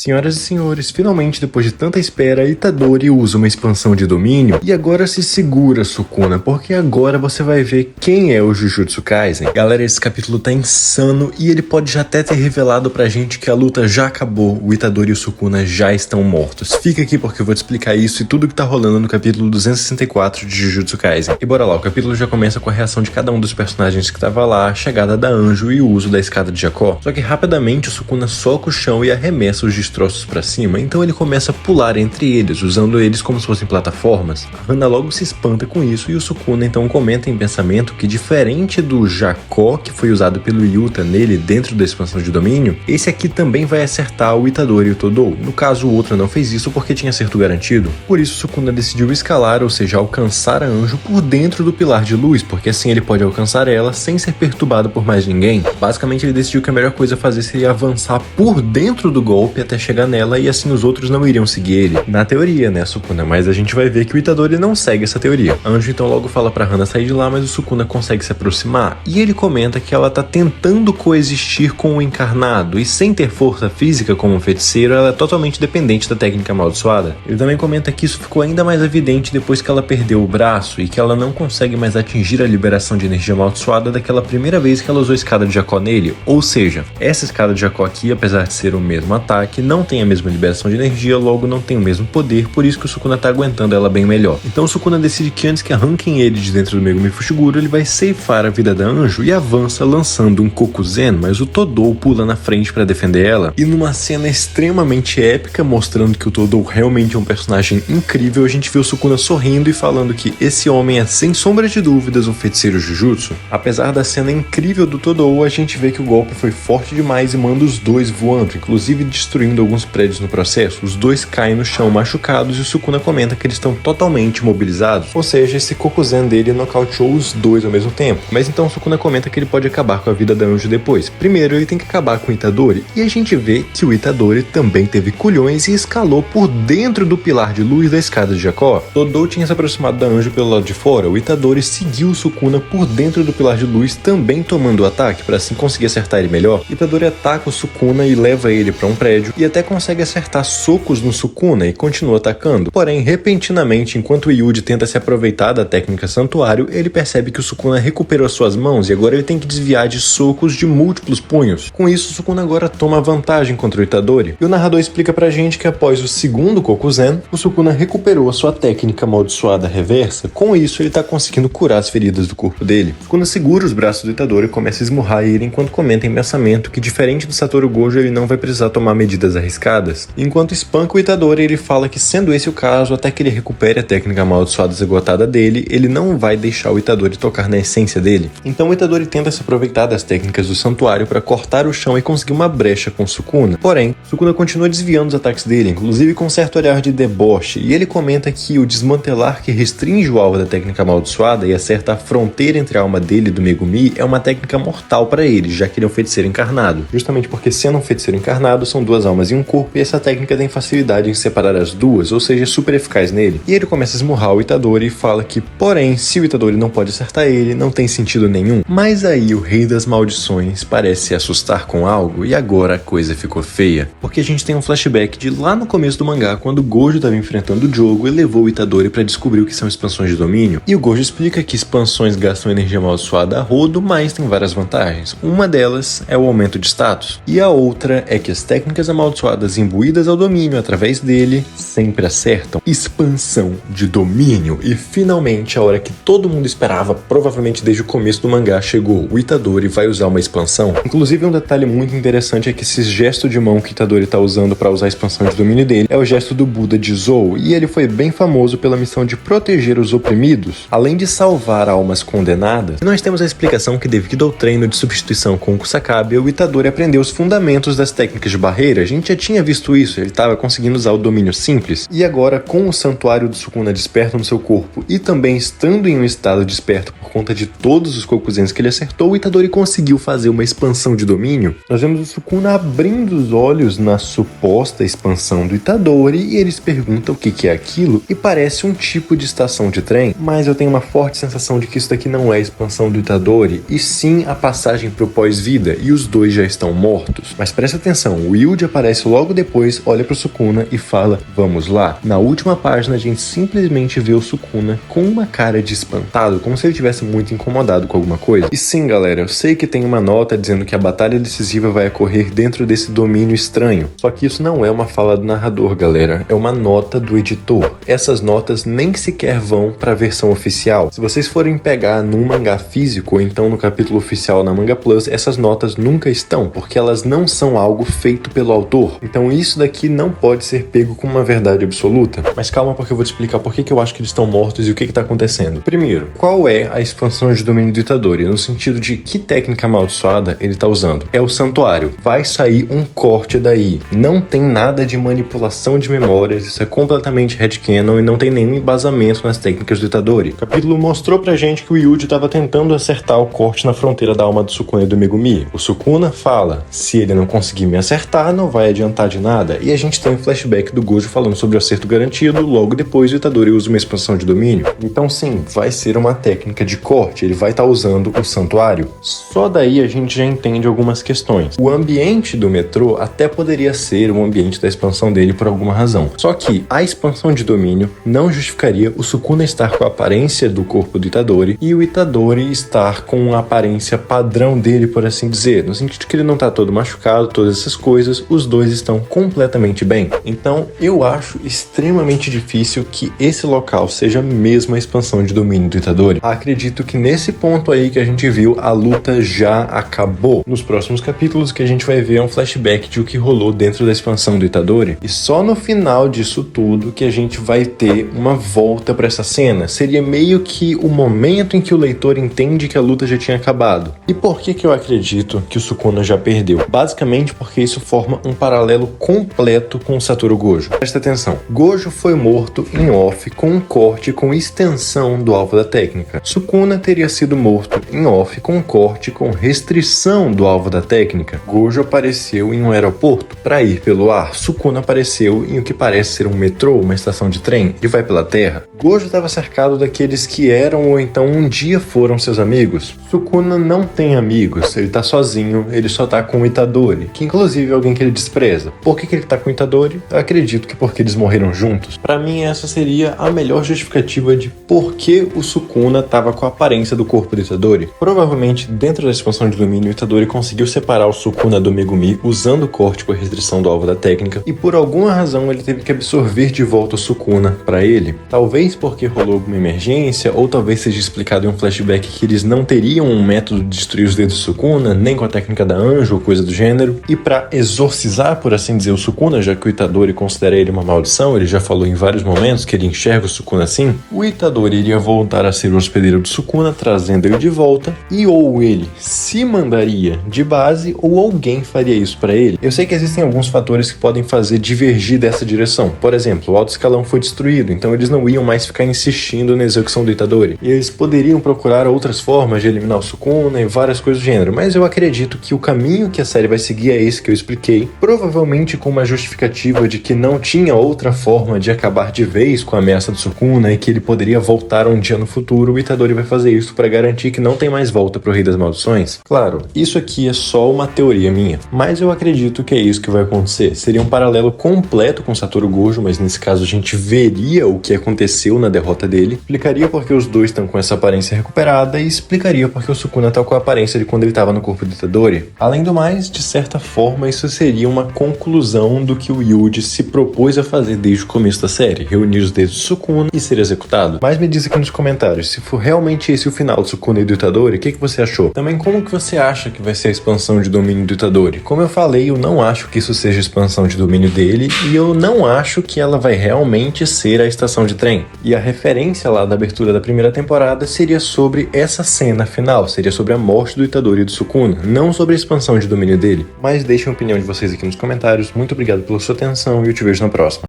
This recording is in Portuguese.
Senhoras e senhores, finalmente depois de tanta espera, Itadori usa uma expansão de domínio e agora se segura, Sukuna, porque agora você vai ver quem é o Jujutsu Kaisen. Galera, esse capítulo tá insano e ele pode já até ter revelado pra gente que a luta já acabou, o Itadori e o Sukuna já estão mortos. Fica aqui porque eu vou te explicar isso e tudo que tá rolando no capítulo 264 de Jujutsu Kaisen. E bora lá, o capítulo já começa com a reação de cada um dos personagens que tava lá, a chegada da Anjo e o uso da escada de Jacó. Só que rapidamente o Sukuna soca o chão e arremessa os destroços pra cima, então ele começa a pular entre eles, usando eles como se fossem plataformas. A Hana logo se espanta com isso e o Sukuna então comenta em pensamento que, diferente do Jacó que foi usado pelo Yuta nele dentro da expansão de domínio, esse aqui também vai acertar o Itadori e o Todou. No caso, o outro não fez isso porque tinha acerto garantido. Por isso, Sukuna decidiu escalar, ou seja, alcançar a Anjo por dentro do pilar de luz, porque assim ele pode alcançar ela sem ser perturbado por mais ninguém. Basicamente, ele decidiu que a melhor coisa a fazer seria avançar por dentro do golpe até chegar nela e assim os outros não iriam seguir ele. Na teoria, né, Sukuna? Mas a gente vai ver que o Itadori não segue essa teoria. A Anjo então logo fala pra Hana sair de lá, mas o Sukuna consegue se aproximar e ele comenta que ela tá tentando coexistir com o encarnado e sem ter força física como um feiticeiro, ela é totalmente dependente da técnica amaldiçoada. Ele também comenta que isso ficou ainda mais evidente depois que ela perdeu o braço e que ela não consegue mais atingir a liberação de energia amaldiçoada daquela primeira vez que ela usou a escada de Jacó nele. Ou seja, essa escada de Jacó aqui, apesar de ser o mesmo ataque, não tem a mesma liberação de energia, logo não tem o mesmo poder, por isso que o Sukuna tá aguentando ela bem melhor. Então o Sukuna decide que antes que arranquem ele de dentro do Megumi Fushiguro, ele vai ceifar a vida da Anjo e avança lançando um Kokuzen, mas o Todou pula na frente para defender ela. E numa cena extremamente épica, mostrando que o Todou realmente é um personagem incrível, a gente vê o Sukuna sorrindo e falando que esse homem é sem sombra de dúvidas um feiticeiro Jujutsu. Apesar da cena incrível do Todou, a gente vê que o golpe foi forte demais e manda os dois voando, inclusive destruindo alguns prédios no processo. Os dois caem no chão machucados e o Sukuna comenta que eles estão totalmente imobilizados, ou seja, esse Kokuzen dele nocauteou os dois ao mesmo tempo. Mas então o Sukuna comenta que ele pode acabar com a vida da Anjo depois. Primeiro ele tem que acabar com o Itadori, e a gente vê que o Itadori também teve culhões e escalou por dentro do pilar de luz da escada de Jacó. Todou tinha se aproximado da Anjo pelo lado de fora, o Itadori seguiu o Sukuna por dentro do pilar de luz, também tomando o ataque para assim conseguir acertar ele melhor. Itadori ataca o Sukuna e leva ele para um prédio e até consegue acertar socos no Sukuna e continua atacando. Porém, repentinamente, enquanto o Yuji tenta se aproveitar da técnica santuário, ele percebe que o Sukuna recuperou suas mãos e agora ele tem que desviar de socos de múltiplos punhos. Com isso, o Sukuna agora toma vantagem contra o Itadori. E o narrador explica pra gente que após o segundo Kokuzen, o Sukuna recuperou a sua técnica amaldiçoada reversa. Com isso, ele tá conseguindo curar as feridas do corpo dele. O Sukuna segura os braços do Itadori e começa a esmurrar ele enquanto comenta em pensamento que, diferente do Satoru Gojo, ele não vai precisar tomar medidas arriscadas. Enquanto espanca o Itadori, ele fala que, sendo esse o caso, até que ele recupere a técnica amaldiçoada esgotada dele, ele não vai deixar o Itadori tocar na essência dele. Então o Itadori tenta se aproveitar das técnicas do santuário para cortar o chão e conseguir uma brecha com Sukuna. Porém, Sukuna continua desviando os ataques dele, inclusive com certo olhar de deboche, e ele comenta que o desmantelar que restringe o alvo da técnica amaldiçoada e acerta a fronteira entre a alma dele e do Megumi é uma técnica mortal para ele, já que ele é um feiticeiro encarnado. Justamente porque, sendo um feiticeiro encarnado, são duas almas em um corpo e essa técnica tem facilidade em separar as duas, ou seja, é super eficaz nele. E ele começa a esmurrar o Itadori e fala que, porém, se o Itadori não pode acertar ele, não tem sentido nenhum. Mas aí o Rei das Maldições parece se assustar com algo e agora a coisa ficou feia. Porque a gente tem um flashback de lá no começo do mangá, quando o Gojo estava enfrentando o Jogo e levou o Itadori para descobrir o que são expansões de domínio. E o Gojo explica que expansões gastam energia amaldiçoada a rodo, mas tem várias vantagens. Uma delas é o aumento de status. E a outra é que as técnicas amaldiçoadas imbuídas ao domínio através dele sempre acertam. Expansão de domínio. E finalmente a hora que todo mundo esperava, provavelmente desde o começo do mangá, chegou. O Itadori vai usar uma expansão. Inclusive um detalhe muito interessante é que esse gesto de mão que o Itadori tá usando para usar a expansão de domínio dele é o gesto do Buda de Zou, e ele foi bem famoso pela missão de proteger os oprimidos, além de salvar almas condenadas. E nós temos a explicação que, devido ao treino de substituição com o Kusakabe, o Itadori aprendeu os fundamentos das técnicas de barreira. A gente já tinha visto isso, ele estava conseguindo usar o domínio simples, e agora com o santuário do Sukuna desperto no seu corpo e também estando em um estado desperto por conta de todos os Kokuzens que ele acertou, o Itadori conseguiu fazer uma expansão de domínio. Nós vemos o Sukuna abrindo os olhos na suposta expansão do Itadori e eles perguntam o que é aquilo e parece um tipo de estação de trem, mas eu tenho uma forte sensação de que isso daqui não é a expansão do Itadori e sim a passagem pro pós-vida, e os dois já estão mortos. Mas presta atenção, o Yuji aparece mas logo depois olha pro Sukuna e fala, vamos lá. Na última página a gente simplesmente vê o Sukuna com uma cara de espantado, como se ele tivesse muito incomodado com alguma coisa. E sim, galera, eu sei que tem uma nota dizendo que a batalha decisiva vai ocorrer dentro desse domínio estranho. Só que isso não é uma fala do narrador, galera, é uma nota do editor. Essas notas nem sequer vão para a versão oficial. Se vocês forem pegar num mangá físico ou então no capítulo oficial na Manga Plus, essas notas nunca estão, porque elas não são algo feito pelo autor. Então isso daqui não pode ser pego como uma verdade absoluta. Mas calma, porque eu vou te explicar por que eu acho que eles estão mortos e o que está acontecendo. Primeiro, qual é a expansão de domínio do Itadori? No sentido de que técnica amaldiçoada ele está usando? É o santuário. Vai sair um corte daí. Não tem nada de manipulação de memórias, isso é completamente headcanon e não tem nenhum embasamento nas técnicas do Itadori. O capítulo mostrou pra gente que o Yuji estava tentando acertar o corte na fronteira da alma do Sukuna e do Megumi. O Sukuna fala, se ele não conseguir me acertar, não vai adiantar de nada. E a gente tem um flashback do Gojo falando sobre o acerto garantido, logo depois o Itadori usa uma expansão de domínio. Então sim, vai ser uma técnica de corte, ele vai estar usando o santuário. Só daí a gente já entende algumas questões. O ambiente do metrô até poderia ser o ambiente da expansão dele por alguma razão. Só que a expansão de domínio não justificaria o Sukuna estar com a aparência do corpo do Itadori e o Itadori estar com a aparência padrão dele, por assim dizer, no sentido que ele não tá todo machucado, todas essas coisas, os dois estão completamente bem. Então eu acho extremamente difícil que esse local seja mesmo a expansão de domínio do Itadori. Acredito que nesse ponto aí que a gente viu, a luta já acabou. Nos próximos capítulos que a gente vai ver é um flashback de o que rolou dentro da expansão do Itadori, e só no final disso tudo que a gente vai ter uma volta para essa cena. Seria meio que o momento em que o leitor entende que a luta já tinha acabado. E por que eu acredito que o Sukuna já perdeu? Basicamente porque isso forma um paralelo completo com o Satoru Gojo. Presta atenção, Gojo foi morto em off com um corte com extensão do alvo da técnica. Sukuna teria sido morto em off com um corte com restrição do alvo da técnica. Gojo apareceu em um aeroporto para ir pelo ar. Sukuna apareceu em o que parece ser um metrô, uma estação de trem, e vai pela terra. Gojo estava cercado daqueles que eram ou então um dia foram seus amigos. Sukuna não tem amigos, ele tá sozinho, ele só tá com o Itadori, que inclusive é alguém que ele despreza. Por que ele tá com o Itadori? Eu acredito que porque eles morreram juntos. Pra mim essa seria a melhor justificativa de por que o Sukuna tava com a aparência do corpo do Itadori. Provavelmente dentro da expansão de domínio, o Itadori conseguiu separar o Sukuna do Megumi usando o corte com a restrição do alvo da técnica, e por alguma razão ele teve que absorver de volta o Sukuna pra ele. Talvez porque rolou alguma emergência, ou talvez seja explicado em um flashback que eles não teriam um método de destruir os dedos do Sukuna, nem com a técnica da Anjo ou coisa do gênero, e pra exorcizar, por assim dizer, o Sukuna, já que o Itadori considera ele uma maldição, ele já falou em vários momentos que ele enxerga o Sukuna assim, o Itadori iria voltar a ser o hospedeiro do Sukuna, trazendo ele de volta, e ou ele se mandaria de base, ou alguém faria isso pra ele. Eu sei que existem alguns fatores que podem fazer divergir dessa direção. Por exemplo, o alto escalão foi destruído, então eles não iam mais ficar insistindo na execução do Itadori. E eles poderiam procurar outras formas de eliminar o Sukuna e várias coisas do gênero, mas eu acredito que o caminho que a série vai seguir é esse que eu expliquei, provavelmente com uma justificativa de que não tinha outra forma de acabar de vez com a ameaça do Sukuna e que ele poderia voltar um dia no futuro. O Itadori vai fazer isso para garantir que não tem mais volta pro Rei das Maldições. Claro, isso aqui é só uma teoria minha, mas eu acredito que é isso que vai acontecer. Seria um paralelo completo com Satoru Gojo, mas nesse caso a gente veria o que aconteceu na derrota dele, explicaria porque os dois estão com essa aparência recuperada e explicaria porque o Sukuna tá com a aparência de quando ele estava no corpo do Itadori. Além do mais, de certa forma, isso seria uma conclusão do que o Yuji se propôs a fazer desde o começo da série, reunir os dedos do Sukuna e ser executado. Mas me diz aqui nos comentários, se for realmente esse o final do Sukuna e do Itadori, o que você achou? Também como que você acha que vai ser a expansão de domínio do Itadori? Como eu falei, eu não acho que isso seja a expansão de domínio dele, e eu não acho que ela vai realmente ser a estação de trem. E a referência lá da abertura da primeira temporada seria sobre essa cena final, seria sobre a morte do Itadori e do Sukuna, não sobre a expansão de domínio dele. Mas deixem a opinião de vocês aqui nos comentários. Muito obrigado pela sua atenção e eu te vejo na próxima.